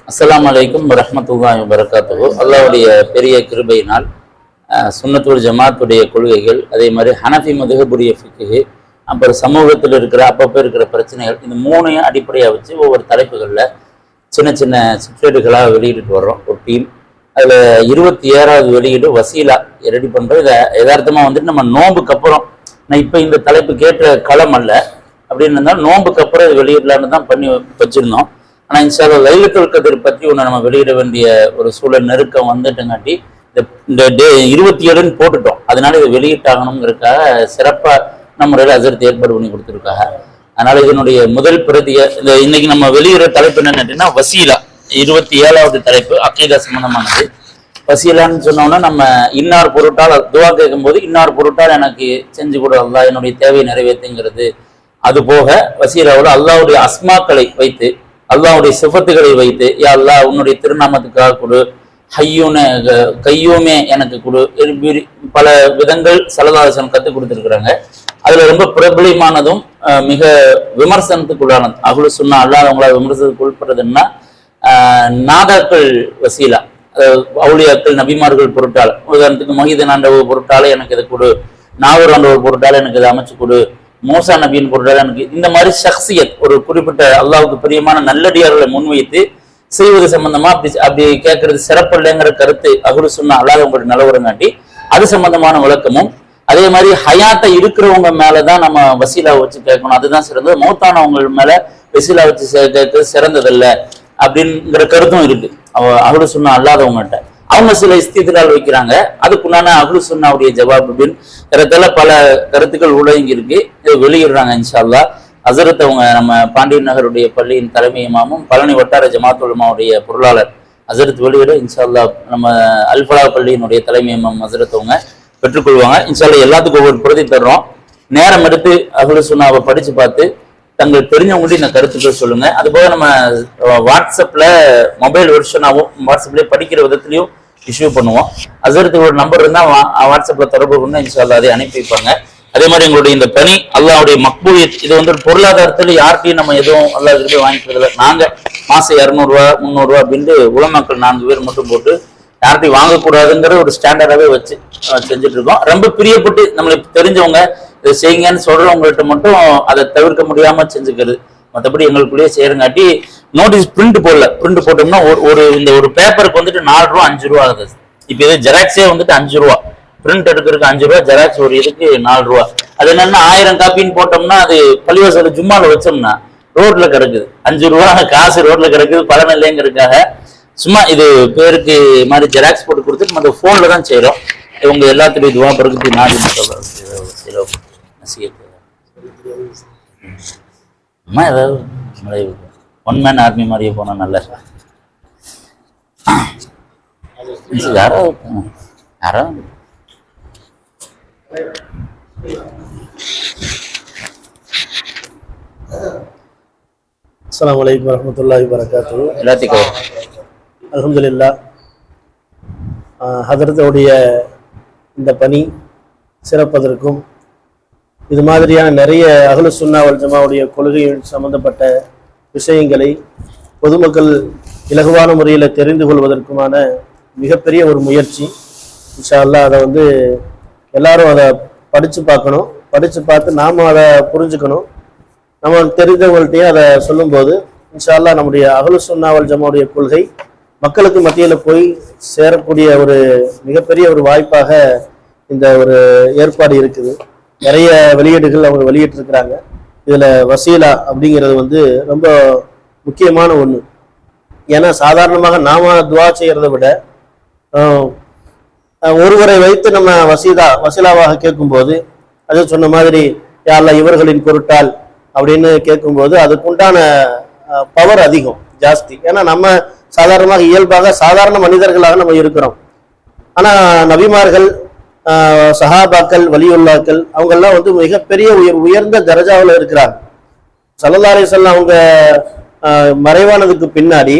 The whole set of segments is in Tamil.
அஸ்ஸலாமு அலைக்கும் வரஹ்மத்துல்லாஹி வபரகாத்துஹு. அல்லாஹ்வுடைய பெரிய கிருபையினால் சுன்னத்துல் ஜமாத்துடைய கொள்கைகள், அதே மாதிரி ஹனஃபி மதுஹபுடைய ஃபிக்ஹு, அப்புறம் சமூகத்தில் இருக்கிற அப்பப்போ இருக்கிற பிரச்சனைகள், இந்த மூணையும் அடிப்படையாக வச்சு ஒவ்வொரு தலைப்புகளில் சின்ன சின்ன சிற்றேடுகளாக வெளியிட்டு வர்றோம் ஒரு டீம். அதில் 27வது வெளியீடு வசீலா ரெடி பண்ணுறோம். இதை யதார்த்தமாக வந்துட்டு நம்ம நோம்புக்கு அப்புறம், நான் இப்போ இந்த தலைப்பு கேட்ட களம் அல்ல அப்படின்னு இருந்தாலும் நோம்புக்கு அப்புறம் இது வெளியிடலான்னு தான் பண்ணி வச்சுருந்தோம். ஆனால் இன்ஷால்லா லைலத்துல் கத்ர் பற்றி ஒன்று நம்ம வெளியிட வேண்டிய ஒரு சூழல் நெருக்கம் வந்துட்டுங்காட்டி இந்த 27ன்னு போட்டுட்டோம். அதனால இதை வெளியிட்டாகணுங்கிறதுக்காக சிறப்பாக நம்ம முறையில் அசரத் ஏற்பாடு பண்ணி கொடுத்துருக்காங்க. அதனால இதனுடைய முதல் பிரதியை இந்த இன்னைக்கு நம்ம வெளியிடுற தலைப்பு என்னன்னா வசீலா 27வது தலைப்பு அக்கீதா சம்பந்தமானது. வசீலான்னு சொன்னோம்னா நம்ம இன்னார் பொருட்டால் துவா கேட்கும் போது இன்னார் பொருட்டால் எனக்கு செஞ்சு கொடு அல்லாஹ், என்னுடைய தேவையை நிறைவேற்றுங்கிறது. அது போக வசீலாவோட அல்லாஹ்வுடைய அஸ்மாக்களை வைத்து, அல்லாஹ்வுடைய சிஃபத்துகளை வைத்து, யா அல்லாஹ் உன்னுடைய திருநாமத்துக்காக கொடு, கையூமே எனக்கு கொடு, பல விதங்கள் ஸல்லல்லாஹு அலைஹி வஸல்லம் கற்றுக் கொடுத்துருக்குறாங்க. அதுல ரொம்ப பிரபலமானதும் மிக விமர்சனத்துக்குள்ளானது, அஹ்லு சுன்னா அல்லாதவங்களா விமர்சனத்துக்கு உட்படுறதுன்னா நாதாக்கள் வசீலா, அவுலியாக்கள் நபிமார்கள் பொருட்டால், உதாரணத்துக்கு மொஹிதீன் ஆண்டவர் பொருட்டால எனக்கு இதை கொடு, நாவூர் ஆண்டவர் பொருட்டால எனக்கு இதை அமைச்சு கொடு, மூசா நபியின் பொருட்டால எனக்கு, இந்த மாதிரி ஷக்சியத் ஒரு குறிப்பிட்ட அல்லாஹ்வுக்கு பிரியமான நல்லடியார்களை முன்வைத்து செய்வது சம்பந்தமா அப்படி கேட்கறது சிறப்பு இல்லைங்கிற கருத்து அஹ்லு சுன்னா அல்லாதவங்களுடைய நிலவரங்காட்டி அது சம்பந்தமான விளக்கமும், அதே மாதிரி ஹயாத்தை இருக்கிறவங்க மேலதான் நம்ம வசீலா வச்சு கேட்கணும், அதுதான் சிறந்தது. மௌத்தானவங்க மேல வசீலா வச்சு கேட்கறது சிறந்ததில்லை அப்படிங்கிற கருத்தும் இருக்கு அஹ்லு சுன்னா அல்லாதவங்ககிட்ட. அவங்க சில இஸ்தித்லால் வைக்கிறாங்க, அதுக்குண்டான அஹ்லு சுன்னாவுடைய ஜவாப் அப்படின்னு இடத்துல பல கருத்துக்கள் உள்ளடங்கி இருக்கு. இதை வெளியிடுறாங்க இன்ஷா அல்லாஹ். ஹஸரத் அவங்க நம்ம பாண்டியன் நகருடைய பள்ளியின் தலைமை இமாமும் பழனி வட்டார ஜமாத் உலமாவுடைய பொருளாளர் ஹஸரத் வெளியிட இன்ஷா அல்லாஹ் நம்ம அல்ஃபலா பள்ளியினுடைய தலைமை இமாம் ஹஸரத் அவங்க பெற்றுக்கொள்வாங்க. இன்ஷா அல்லாஹ் எல்லாத்துக்கும் ஒவ்வொரு பிரதி தர்றோம். நேரம் எடுத்து அஹ்லு சுன்னாவை படிச்சு பார்த்து தங்களுக்கு தெரிஞ்சவங்கள்ட்ட இந்த கருத்துக்கள் சொல்லுங்க. அதுபோக நம்ம வாட்ஸ்அப்ல மொபைல் வெர்ஷனாகவும் வாட்ஸ்அப்லேயே படிக்கிற விதத்துலையும் இஷ்யூ பண்ணுவோம். ஹஸரத்துக்கு ஒரு நம்பர் இருந்தால் வாட்ஸ்அப்ல தொடர்பு கொண்டு இன்ஷா அல்லாஹ் அதை அனுப்பி வைப்பாங்க. அதே மாதிரி எங்களுடைய இந்த பணி அல்லாஹ்வுடைய மக்பூலியத், இது வந்து பொருளாதாரத்தில் யார்கிட்டையும் நம்ம எதுவும் அல்லாஹ்கிட்ட வாங்கிக்கிறதில்ல. நாங்கள் மாசம் 200 ரூபா 300 ரூபா அப்படின்ட்டு உலமாக்கள் 4 பேர் மட்டும் போட்டு யார்கிட்டையும் வாங்கக்கூடாதுங்கிற ஒரு ஸ்டாண்டர்டாகவே வச்சு செஞ்சுட்டு இருக்கோம். ரொம்ப பிரியப்பட்டு நம்மளுக்கு தெரிஞ்சவங்க இதை செய்யுங்கன்னு சொல்றவங்கள்ட்ட மட்டும் அதை தவிர்க்க முடியாம செஞ்சுக்கிறது. மற்றபடி எங்களுக்குள்ளேயே செய்யறங்காட்டி நோட்டீஸ் பிரிண்ட் போடல. பிரிண்ட் போட்டோம்னா இந்த ஒரு பேப்பருக்கு வந்துட்டு 4 ரூபா 5 ரூபா ஆகுது. இப்போ இது ஜெராக்ஸே வந்துட்டு 5 ரூபா, பிரிண்ட் எடுக்கிறதுக்கு 5 ரூபா, ஜெராக்ஸ் ஒரு இதுக்கு 4 ரூபா. அது என்னன்னா 1000 காப்பின்னு போட்டோம்னா அது பள்ளிவாசல ஜும்மால வச்சோம்னா ரோட்ல கிடக்குது, 5 ரூபா காசு ரோட்ல கிடக்குது, பலன் இல்லைங்கிறதுக்காக சும்மா இது பேருக்கு மாதிரி ஜெராக்ஸ் போட்டு கொடுத்துட்டு நம்ம போன்ல தான் செய்யறோம். இவங்க எல்லாத்துடைய துவா பறக்குது நாடி ஏதாவது ஒன் மேன் ஆர்மி மாதிரியே போனா நல்ல யாரோ யாரோ. அஸ்ஸலாமு அலைக்கும் வரஹ்மத்துல்லாஹி வபரகாத்துஹு. எல்லாத்துக்கும் அல்ஹம்துலில்லாஹ். ஹதரத்துடைய இந்த பணி சிறப்பதற்கும் இது மாதிரியான நிறைய அஹ்லு சுன்னா வல் ஜமாவுடைய கொள்கைகள் சம்பந்தப்பட்ட விஷயங்களை பொதுமக்கள் இலகுவான முறையில் தெரிந்து கொள்வதற்குமான மிகப்பெரிய ஒரு முயற்சி. இன்ஷா அல்லாஹ் அதை வந்து எல்லாரும் அதை படித்து பார்க்கணும், படித்து பார்த்து நாம் அதை புரிஞ்சுக்கணும். நம்ம தெரிந்தவங்கள்ட்டையும் அதை சொல்லும்போது இன்ஷா அல்லாஹ் நம்முடைய அஹ்லு சுன்னா வல் ஜமாவுடைய கொள்கை மக்களுக்கு மத்தியில் போய் சேரக்கூடிய ஒரு மிகப்பெரிய ஒரு வாய்ப்பாக இந்த ஒரு ஏற்பாடு இருக்குது. நிறைய வெளியீடுகள் அவங்க வெளியிட்டிருக்கிறாங்க. இதில் வசீலா அப்படிங்கிறது வந்து ரொம்ப முக்கியமான ஒன்று. ஏன்னா சாதாரணமாக நாம துவா செய்கிறத விட ஒருவரை வைத்து நம்ம வசீலாவாக கேட்கும்போது, அது சொன்ன மாதிரி யா அல்லாஹ் இவர்களின் பொருட்டால் அப்படின்னு கேட்கும்போது அதுக்குண்டான பவர் அதிகம் ஜாஸ்தி. ஏன்னா நம்ம சாதாரணமாக இயல்பாக சாதாரண மனிதர்களாக நம்ம இருக்கிறோம். ஆனால் நபிமார்கள், சஹாபாக்கள், வலியுல்லாக்கள் அவங்கெல்லாம் வந்து மிகப்பெரிய உயர்ந்த தரஜாவில் இருக்கிறாங்க. ஸல்லல்லாஹு அலைஹி வஸல்லம் அவங்க மறைவானதுக்கு பின்னாடி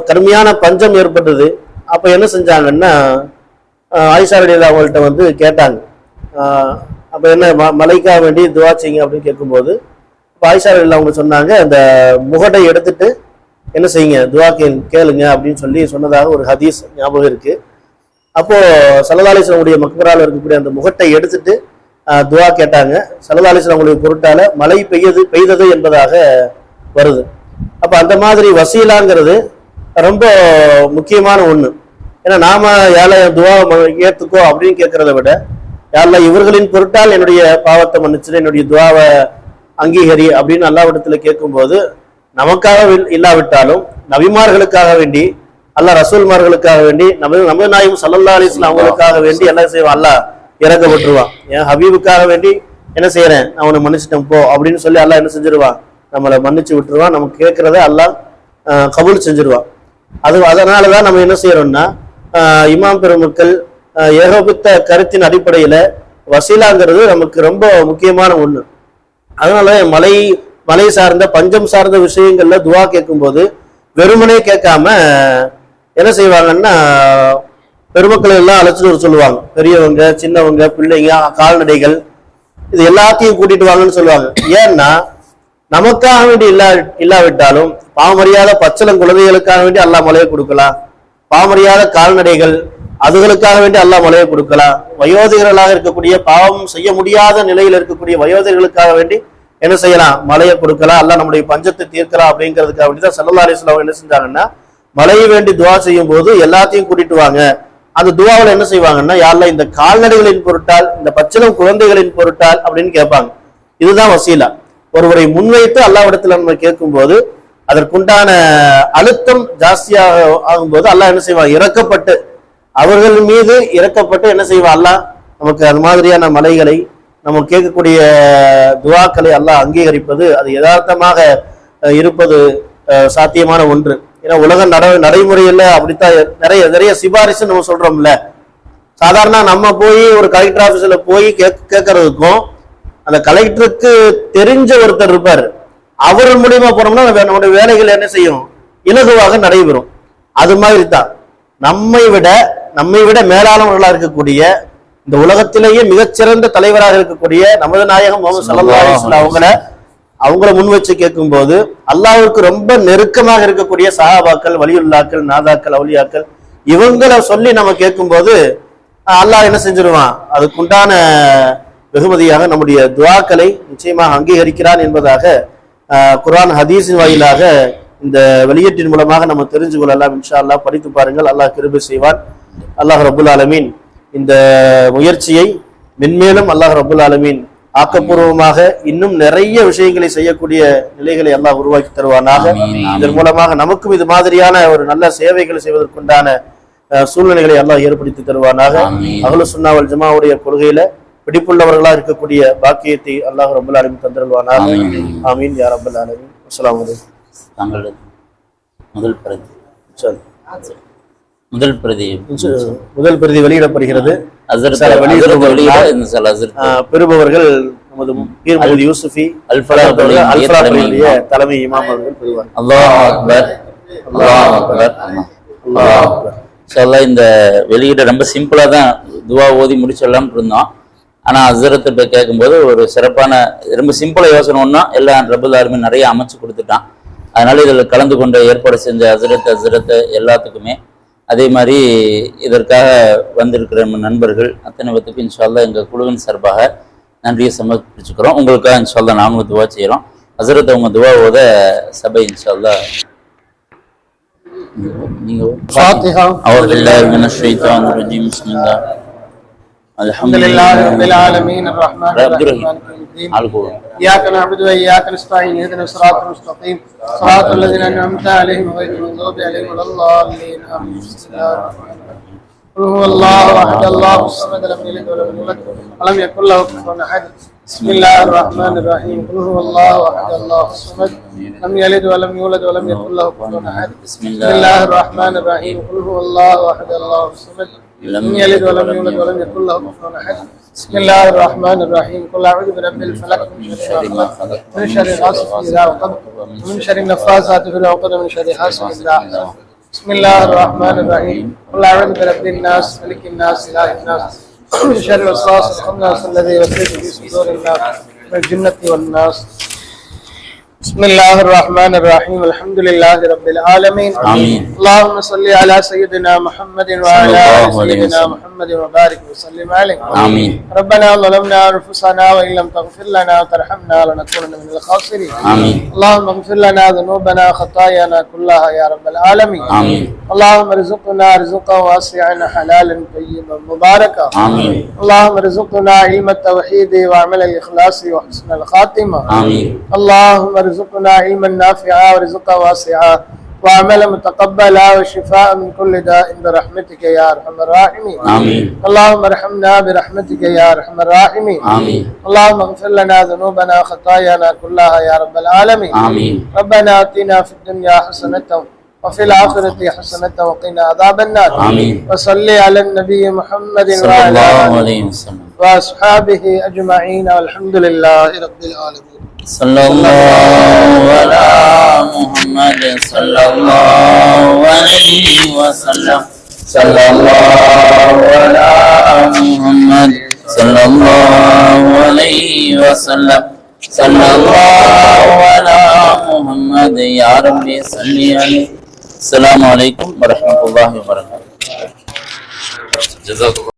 கடுமையான பஞ்சம் ஏற்பட்டது. அப்போ என்ன செஞ்சாங்கன்னா ஆயிஷா ரலியல்லாஹு அவங்கள்ட்ட வந்து கேட்டாங்க, அப்போ என்ன மலைக்காக வேண்டி துவா செய்யுங்க அப்படின்னு கேட்கும்போது ஆயிஷா ரலியல்லாஹு அவங்க சொன்னாங்க, அந்த முகடை எடுத்துட்டு என்ன செய்யுங்க, துவா கேளுங்க அப்படின்னு சொல்லி சொன்னதாக ஒரு ஹதீஸ் ஞாபகம் இருக்கு. அப்போ ஸல்லல்லாஹு அலைஹி வஸல்லம் உடைய மக்பரால இருக்கக்கூடிய அந்த முகட்டை எடுத்துட்டு துவா கேட்டாங்க. ஸல்லல்லாஹு அலைஹி வஸல்லம் உடைய பொருட்டால மழை பெய்தது என்பதாக வருது. அப்ப அந்த மாதிரி வசீலாங்கிறது ரொம்ப முக்கியமான ஒண்ணு. ஏன்னா நாம யாரை துவா ஏத்துக்கோ அப்படின்னு கேட்கறத விட, யாரெல்லாம் இவர்களின் பொருட்டால் என்னுடைய பாவத்தை மன்னிச்சு என்னுடைய துவாவை அங்கீகரி அப்படின்னு அல்லாஹ்விடத்துல கேட்கும்போது, நமக்காக இல்லாவிட்டாலும் நபிமார்களுக்காக வேண்டி, அல்லாஹ் ரசூல்மார்களுக்காக வேண்டி, நமது நாயகம் ஸல்லல்லாஹு அலைஹி வஸல்லம் அவங்களுக்காக வேண்டி என்ன செய்வான், அல்லாஹ் இறக்கப்பட்டுருவான். என் ஹபீபுக்காக வேண்டி என்ன செய்யறேன், அவனை மன்னிச்சிட்டேன் போ அப்படின்னு சொல்லி அல்லாஹ் என்ன செஞ்சிருவான், நம்மளை மன்னிச்சு விட்டுருவான். நமக்கு கேட்கறத அல்லாஹ் கபூல் செஞ்சிருவான். அதனாலதான் நம்ம என்ன செய்யறோம்னா, இமாம் பெருமக்கள் ஏகோபித்த கருத்தின் அடிப்படையில வசீலாங்கிறது நமக்கு ரொம்ப முக்கியமான ஒண்ணு. அதனால மலை சார்ந்த பஞ்சம் சார்ந்த விஷயங்கள்ல துவா கேட்கும்போது வெறுமனே கேட்காம என்ன செய்வாங்கன்னா, பெருமக்கள் எல்லாம் அழைச்சிட்டு வர சொல்லுவாங்க. பெரியவங்க, சின்னவங்க, பிள்ளைங்க, கால்நடைகள், இது எல்லாத்தையும் கூட்டிட்டு வாங்கன்னு சொல்லுவாங்க. ஏன்னா நமக்காக வேண்டி இல்லாவிட்டாலும் பாவமறியாத பச்சளம் குழந்தைகளுக்காக வேண்டி அல்லாஹ் மழையை கொடுக்கலாம். பாவமறியாத கால்நடைகள் அதுகளுக்காக வேண்டி அல்லாஹ் மழையை கொடுக்கலாம். வயோதிகர்களாக இருக்கக்கூடிய, பாவம் செய்ய முடியாத நிலையில் இருக்கக்கூடிய வயோதிகர்களுக்காக வேண்டி என்ன செய்யலாம், மழையை கொடுக்கலாம். அல்லாஹ் நம்முடைய பஞ்சத்தை தீர்க்கலாம். அப்படிங்கிறதுக்காக வேண்டிதான் ஸல்லல்லாஹு அலைஹி வஸல்லம் என்ன செஞ்சாங்கன்னா, மழையை வேண்டி துவா செய்யும் போது எல்லாத்தையும் கூட்டிட்டு வாங்க. அந்த துவாவில் என்ன செய்வாங்கன்னா, யாரெல்லாம் இந்த கால்நடைகளின் பொருட்டால், இந்த பச்சிளம் குழந்தைகளின் பொருட்டால் அப்படின்னு கேட்பாங்க. இதுதான் வசீலா. ஒருவரை முன்வைத்து அல்லாஹ்விடத்துல நம்ம கேட்கும்போது அதற்குண்டான அழுத்தம் ஜாஸ்தியாக ஆகும்போது அல்லாஹ் என்ன செய்வான், இறக்கப்பட்டு அவர்கள் மீது இறக்கப்பட்டு என்ன செய்வான், அல்லாஹ் நமக்கு அது மாதிரியான மலைகளை, நம்ம கேட்கக்கூடிய துவாக்களை அல்லாஹ் அங்கீகரிப்பது, அது யதார்த்தமாக இருப்பது சாத்தியமான ஒன்று. ஏன்னா உலக நடைமுறையில அப்படித்தான் நிறைய சிபாரிசு நம்ம சொல்றோம்ல. சாதாரண நம்ம போய் ஒரு கலெக்டர் ஆபீஸ்ல போய் கேட்கறதுக்கும், அந்த கலெக்டருக்கு தெரிஞ்ச ஒருத்தர் இருப்பார், அவர் மூலியமா போனோம்னா நம்முடைய வேலைகள் என்ன செய்யும், இலகுவாக நடைபெறும். அது மாதிரி தான் நம்மை விட மேலானவர்களாக இருக்கக்கூடிய, இந்த உலகத்திலேயே மிகச்சிறந்த தலைவராக இருக்கக்கூடிய நமது நாயகம் முஹம்மது ஸல்லல்லாஹு அலைஹி வஸல்லம் அவங்கள முன் வச்சு கேட்கும் போது, அல்லாஹ்வுக்கு ரொம்ப நெருக்கமாக இருக்கக்கூடிய சஹாபாக்கள், வலியுல்லாக்கள், நாதாக்கள், அவுலியாக்கள், இவங்களை சொல்லி நம்ம கேட்கும் போது அல்லாஹ் என்ன செஞ்சிருவான், அதுக்குண்டான வெகுமதியாக நம்முடைய துஆக்களை நிச்சயமாக அங்கீகரிக்கிறான் என்பதாக குர்ஆன் ஹதீஸின் வாயிலாக இந்த வெளியீட்டின் மூலமாக நம்ம தெரிஞ்சு கொள்ளலாம். இன்ஷா அல்லாஹ் படித்து பாருங்கள். அல்லாஹ் கிருபை செய்வான். அல்லாஹ் ரப்புல் ஆலமீன் இந்த முயற்சியை மென்மேலும் அல்லாஹ் ரப்புல் ஆலமீன் ஆக்கப்பூர்வமாக இன்னும் நிறைய விஷயங்களை செய்யக்கூடிய நிலைகளை அல்லாஹ் உருவாக்கி தருவானாக. இதன் மூலமாக நமக்கும் இது மாதிரியான ஒரு நல்ல சேவைகளை செய்வதற்குண்டான சூழ்நிலைகளை அல்லாஹ் ஏற்படுத்தி தருவானாக. அஹ்லுஸ் சுன்னா வல் ஜமாவுடைய கொள்கையில பிடிப்புள்ளவர்களா இருக்கக்கூடிய பாக்கியத்தை அல்லாஹ் ரப்புல் ஆலமீன் தந்தருள்வானாக. ஆமீன் யா ரப்பல் ஆலமீன். அஸ்ஸலாமு அலைக்கும். தங்களது முதல் பிரதி வெளியிடப்படுகிறது. பெறுபவர்கள் நமது பீர் முஹம்மது யூசுஃபி அல்ஃபலாவுடைய தலைமை இமாம் அவர்கள் பெறுவார். அல்லாஹ் அக்பர், அல்லாஹ் அக்பர், அல்லாஹ் அக்பர். இன்ஷாஅல்லாஹ் இந்த வெளியிட ரொம்ப சிம்பிளா தான் துவா ஓதி முடிச்சிடலாம்னு இருந்தோம். ஆனா ஹஸ்ரத் இப்ப கேட்கும்போது ஒரு சிறப்பான ரொம்ப சிம்பிளா யோசனை ஒன்னா எல்லாம் ரப்புல் ஆலமீன் நிறைய அமைச்சு கொடுத்துட்டான். அதனால இதில் கலந்து கொண்ட ஏற்பாடு செஞ்ச ஹஸ்ரத் எல்லாத்துக்குமே, அதே மாதிரி இதற்காக வந்திருக்கிற நம்ம நண்பர்கள் அத்தனை பேத்துக்கு இன்ஷா அல்லாஹ் எங்கள் குழுவின் சார்பாக நன்றியை சமர்ப்பிச்சுக்கிறோம். உங்களுக்காக இன்ஷா அல்லாஹ் நாங்களும் துவா செய்கிறோம். ஹஸ்ரத் அவங்க துவா ஓத சபை இன்ஷா அல்லாஹ் நீங்கள் أعوذ بالله من الشيطان الرجيم بسم الله الحمد لله رب العالمين الرحمن الرحيم إياك نعبد وإياك نستعين اهدنا الصراط المستقيم صراط الذين أنعمت عليهم غير المغضوب عليهم ولا الضالين آمين. بسم الله الرحمن الرحيم. قل هو الله أحد الله الصمد لم يلد ولم يولد ولم يكن له كفوا أحد. بسم الله الرحمن الرحيم. قل هو الله أحد الله الصمد لم يلد ولم يولد ولم يكن له كفوا أحد. بسم الله الرحمن الرحيم. قل هو الله أحد الله الصمد لم يلد ولم يولد ولم يكن له كفوا أحد. بسم الله الرحمن الرحيم. قل أعوذ برب الفلق من شر ما خلق من شر غاسق إذا وقب ومن شر النفاثات في العقد من شر حاسد إذا حسد. بسم الله الرحمن الرحيم. قل أعوذ برب الناس ملك الناس إله الناس من شر الوسواس الخناس الذي يوسوس في صدور الناس من الجنة والناس. بسم الله الرحمن الرحيم الحمد لله رب العالمين آمين. اللهم صل على سيدنا محمد وعلى آل سيدنا محمد وبارك وسلم عليه. آمين. ربنا ظلمنا أنفسنا وإن لم تغفر لنا وترحمنا لنكونن من الخاسرين. آمين. اللهم اغفر لنا ذنوبنا وخطايانا كلها يا رب العالمين. آمين. اللهم ارزقنا رزقا واسعا حلالا طيبا مباركا. آمين. اللهم ارزقنا علم التوحيد وعمل الإخلاص وحسن الخاتمة. آمين. اللهم ارزقنا علما نافعا ورزقا واسعا وعملا متقبلا وشفاء من كل داء برحمتك يا ارحم الراحمين. آمين. اللهم ارحمنا برحمتك يا ارحم الراحمين. آمين. اللهم اغفر لنا ذنوبنا وخطايانا كلها يا رب العالمين. آمين. ربنا اتنا في الدنيا حسنة وفي الآخرة حسنة وقنا عذاب النار. آمين. وصل على النبي محمد صلى وعلى الله آله عليه وسلم. وأصحابه أجمعين والحمد لله رب العالمين. صلى الله على محمد صلى الله عليه وسلم. صلى الله على محمد صلى الله عليه وسلم. صلى الله على محمد يا ربي صل عليه. السلام عليكم ورحمة الله وبركاته. جزاكم